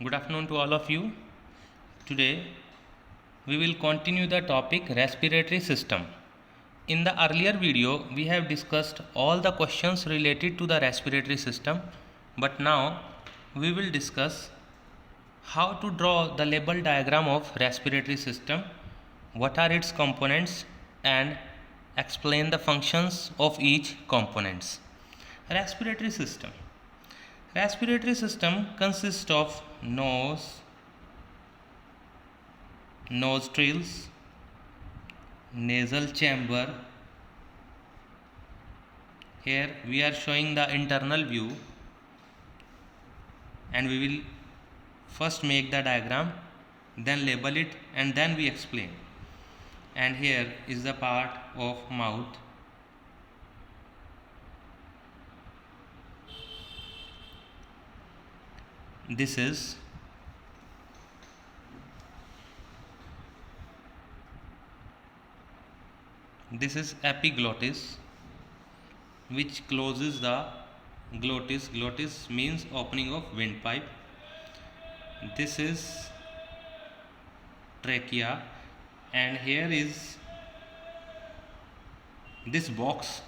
Good afternoon to all of you. Today we will continue the topic respiratory system. In the earlier video we have discussed all the questions related to the respiratory system, but now we will discuss how to draw the label diagram of respiratory system, what are its components, and explain the functions of each components. Respiratory system. Respiratory system consists of nose, nostrils, nasal chamber. Here we are showing the internal view, and we will first make the diagram, then label it, and then we explain. And here is the part of mouth. This is epiglottis, which closes the glottis. Glottis means opening of windpipe. This is trachea, and here is this box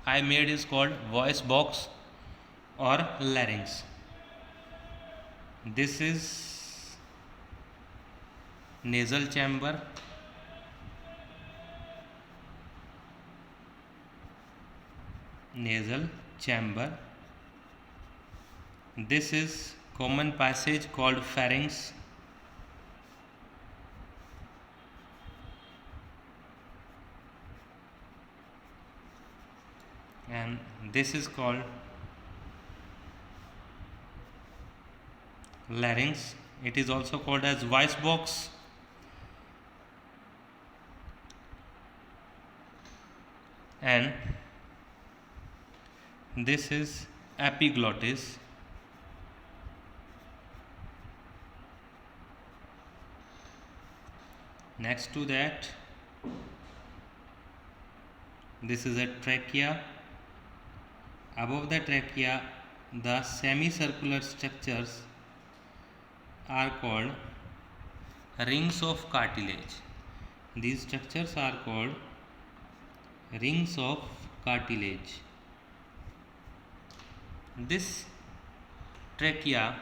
I made is called voice box or larynx. This is nasal chamber. Nasal chamber. This is common passage called pharynx. And this is called larynx. It is also called as voice box. And this is epiglottis. Next to that, this is a trachea. Above the trachea, the semicircular structures are called rings of cartilage. These structures are called rings of cartilage. This trachea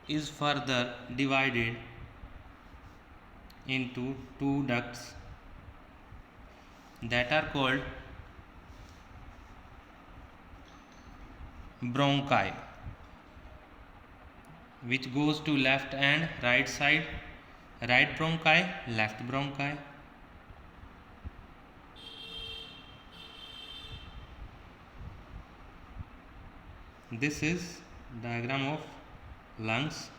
is further divided into two ducts that are called bronchi, which goes to left and right side. Right bronchi, left bronchi. This is diagram of lungs.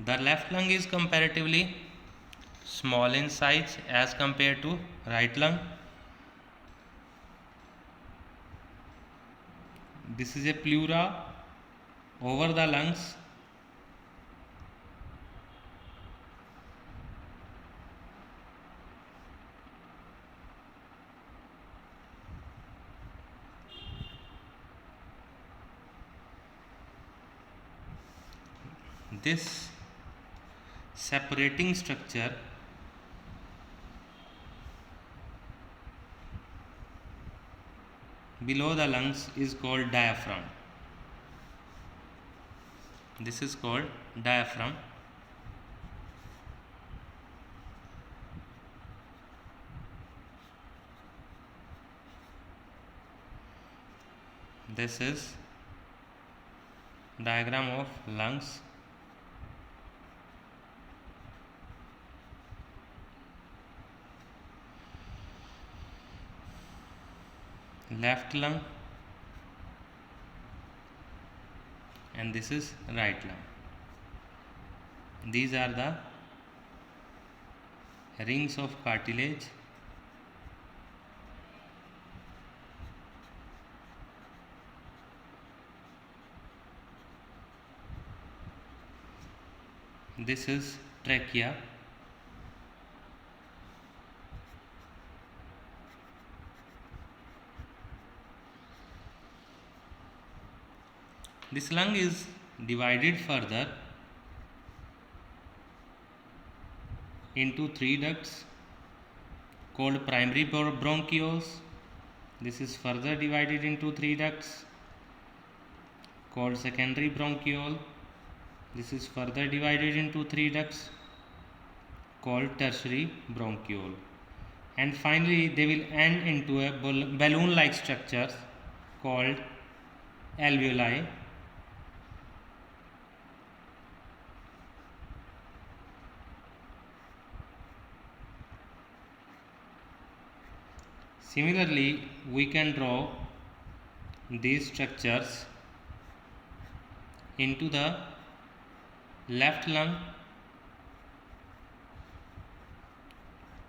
The left lung is comparatively small in size as compared to right lung. This is a pleura over the lungs. This separating structure below the lungs is called diaphragm. This is called diaphragm. This is diagram of lungs. Left lung, and this is right lung. These are the rings of cartilage. This is trachea. This lung is divided further into three ducts called primary bronchioles. This is further divided into three ducts called secondary bronchiole. This is further divided into three ducts called tertiary bronchiole. And finally they will end into a balloon like structure called alveoli. Similarly, we can draw these structures into the left lung,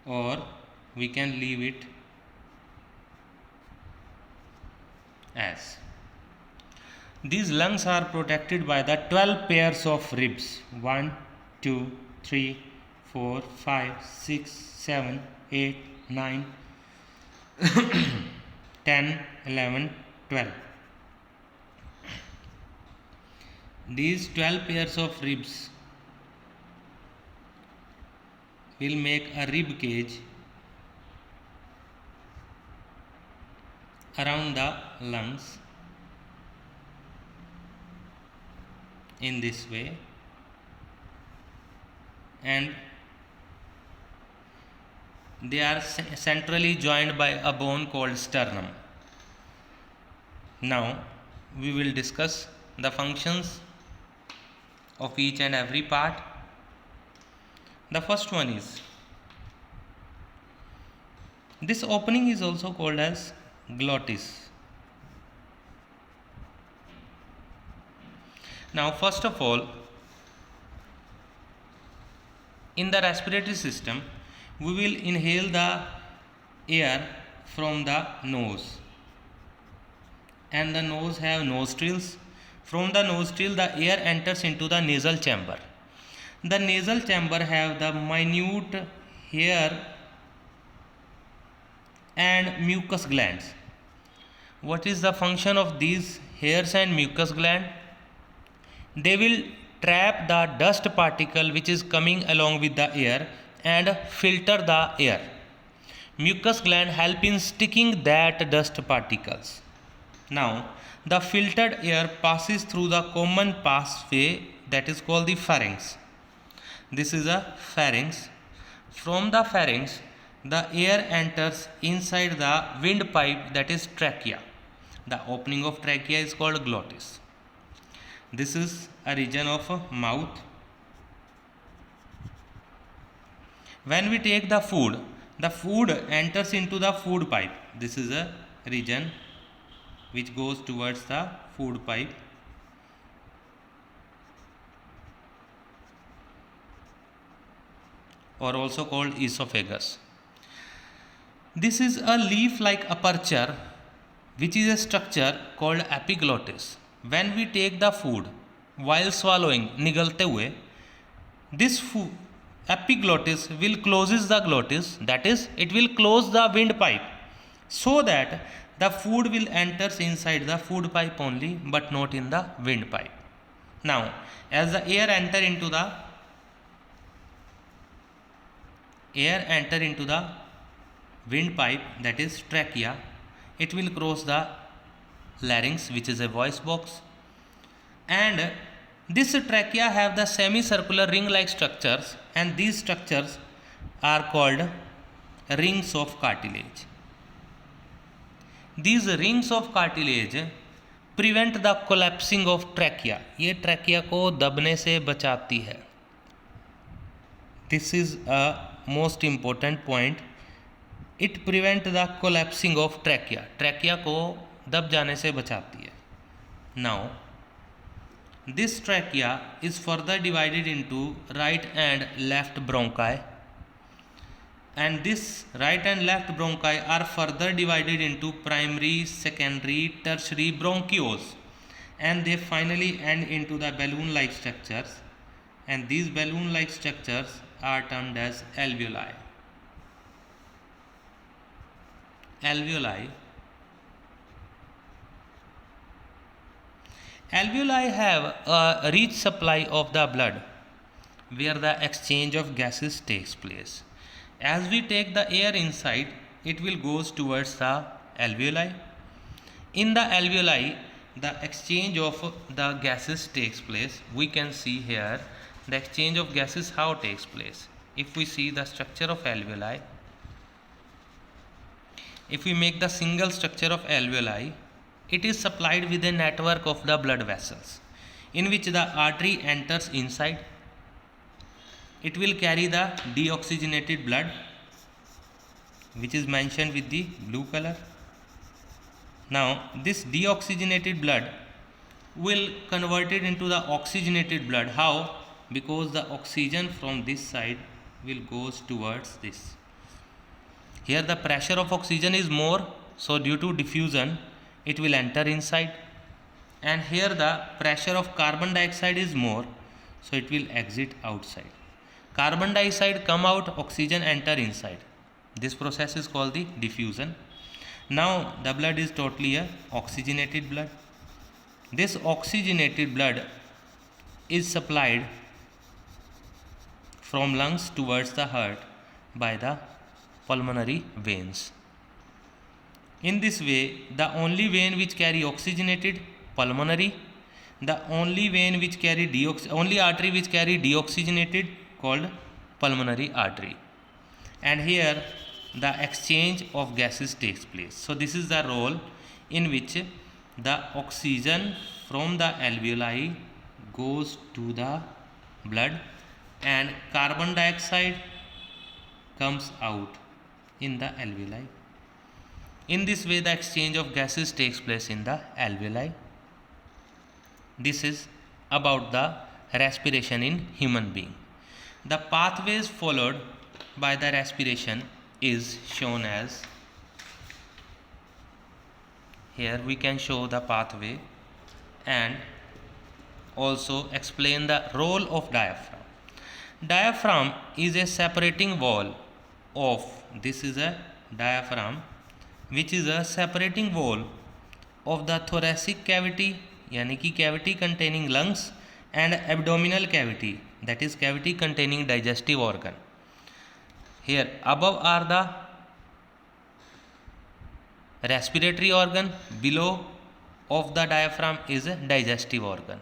or we can leave it as. These lungs are protected by the 12 pairs of ribs 1, 2, 3, 4, 5, 6, 7, 8, 9, 10, 11, 12. These 12 pairs of ribs will make a rib cage around the lungs in this way, and they are centrally joined by a bone called sternum. Now we will discuss the functions of each and every part. The first one is, this opening is also called as glottis. Now first of all, in the respiratory system we will inhale the air from the nose, and the nose have nostrils. From the nostril the air enters into the nasal chamber. The nasal chamber have the minute hair and mucus glands. What is the function of these hairs and mucus gland? They will trap the dust particle which is coming along with the air and filter the air. Mucus gland help in sticking that dust particles. Now the filtered air passes through the common passageway that is called the pharynx. This is a pharynx. From the pharynx the air enters inside the windpipe, that is trachea. The opening of trachea is called glottis. This is a region of mouth. When we take the food enters into the food pipe. This is a region which goes towards the food pipe. Or also called esophagus. This is a leaf-like aperture which is a structure called epiglottis. When we take the food while swallowing, निगलते हुए, this epiglottis will closes the glottis, that is, it will close the windpipe, so that the food will enters inside the food pipe only, but not in the windpipe. Now, as the air enter into the windpipe, that is trachea, it will cross the larynx, which is a voice box, and this trachea have the semicircular ring-like structures, and these structures are called rings of cartilage. These rings of cartilage prevent the collapsing of trachea. ये trachea को दबने से बचाती है. This is a most important point. It prevent the collapsing of trachea. Trachea को दब जाने से बचाती है. Now, this trachea is further divided into right and left bronchi, and this right and left bronchi are further divided into primary, secondary, tertiary bronchioles, and they finally end into the balloon-like structures, and these balloon-like structures are termed as alveoli. Alveoli have a rich supply of the blood where the exchange of gases takes place. As we take the air inside, it will goes towards the alveoli. In the alveoli, the exchange of the gases takes place. We can see here the exchange of gases how takes place. If we see the structure of alveoli, if we make the single structure of alveoli, it is supplied with a network of the blood vessels in which the artery enters inside. It will carry the deoxygenated blood which is mentioned with the blue color. Now this deoxygenated blood will convert it into the oxygenated blood. How? Because the oxygen from this side will goes towards this. Here the pressure of oxygen is more, so due to diffusion it will enter inside, and here the pressure of carbon dioxide is more, so it will exit outside. Carbon dioxide come out, oxygen enter inside. This process is called the diffusion. Now the blood is totally a oxygenated blood. This oxygenated blood is supplied from lungs towards the heart by the pulmonary veins. In this way, the only vein which carry oxygenated pulmonary, the only vein which carry only artery which carry deoxygenated called pulmonary artery, and here the exchange of gases takes place. So this is the role in which the oxygen from the alveoli goes to the blood and carbon dioxide comes out in the alveoli. In this way the exchange of gases takes place in the alveoli. This is about the respiration in human being. The pathways followed by the respiration is shown as, here we can show the pathway and also explain the role of diaphragm. Diaphragm is a separating wall of, this is a diaphragm which is a separating wall of the thoracic cavity, yani ki cavity containing lungs, and abdominal cavity, that is cavity containing digestive organ. Here above are the respiratory organ, below of the diaphragm is a digestive organ.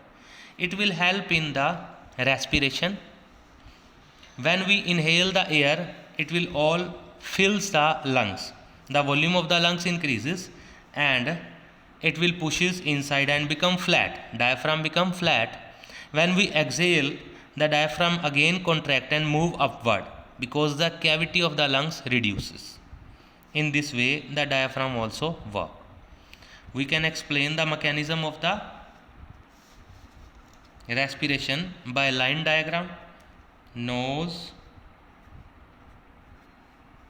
It will help in the respiration. When we inhale the air, it will all fills the lungs. The volume of the lungs increases and it will pushes inside and become flat. Diaphragm become flat. When we exhale, the diaphragm again contract and move upward because the cavity of the lungs reduces. In this way the diaphragm also work. We can explain the mechanism of the respiration by line diagram. Nose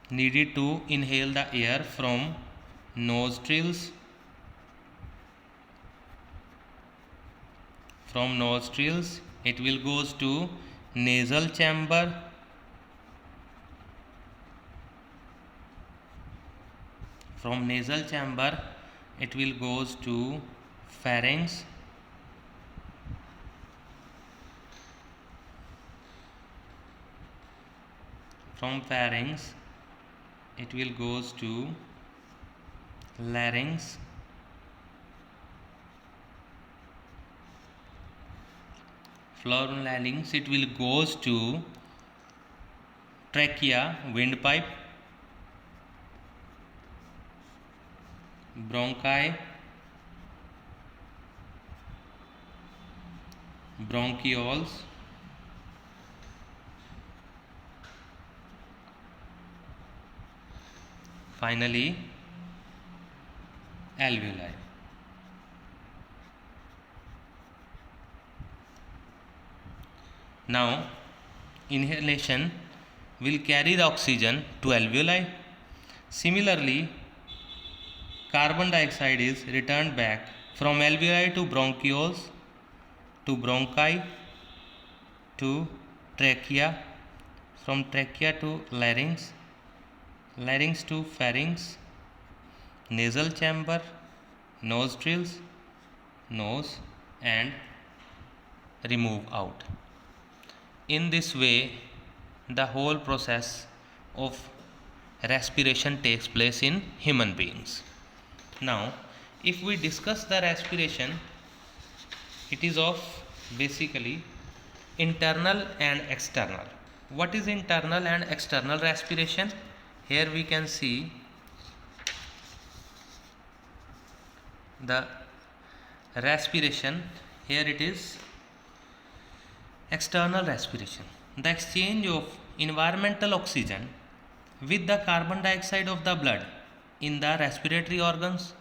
needed to inhale the air from nostrils. From nostrils it will goes to nasal chamber. From nasal chamber it will goes to pharynx. From pharynx it will goes to larynx. From larynx it will goes to trachea, windpipe, bronchi, bronchioles, finally alveoli. Now inhalation will carry the oxygen to alveoli. Similarly, carbon dioxide is returned back from alveoli to bronchioles, to bronchi, to trachea, from trachea to larynx, larynx to pharynx, nasal chamber, nostrils, nose, and remove out. In this way, the whole process of respiration takes place in human beings. Now, if we discuss the respiration, it is of basically internal and external. What is internal and external respiration? Here we can see the respiration. Here it is external respiration, the exchange of environmental oxygen with the carbon dioxide of the blood in the respiratory organs,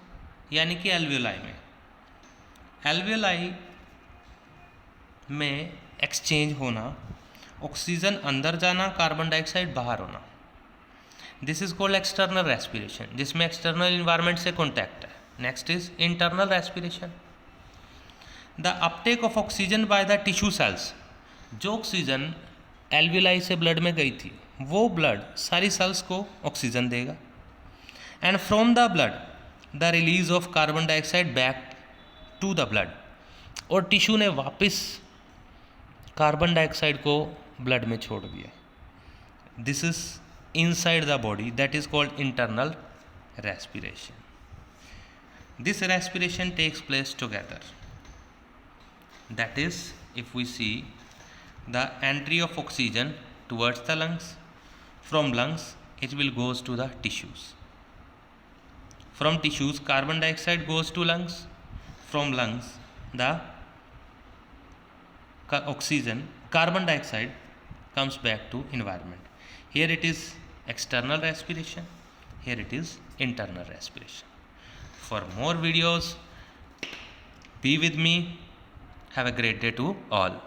यानी कि alveoli में. Alveoli में exchange होना, oxygen अंदर जाना, carbon dioxide बाहर होना. This is called external respiration, जिसमें एक्सटर्नल इन्वायरमेंट से कॉन्टैक्ट है. Next is internal respiration, the Uptake of oxygen by the tissue cells. जो ऑक्सीजन एल्वियोलाई से ब्लड में गई थी, वो ब्लड सारी सेल्स को ऑक्सीजन देगा. And from the blood the release of carbon dioxide back to the blood. और टिश्यू ने वापस कार्बन डाइऑक्साइड को ब्लड में छोड़ दिया. This is inside the body, that is called internal respiration. This respiration takes place together. That is, if we see the entry of oxygen towards the lungs, from lungs it will goes to the tissues. From tissues carbon dioxide goes to lungs. From lungs the oxygen, carbon dioxide comes back to environment. Here it is external respiration, here it is internal respiration. For more videos, be with me. Have a great day to all.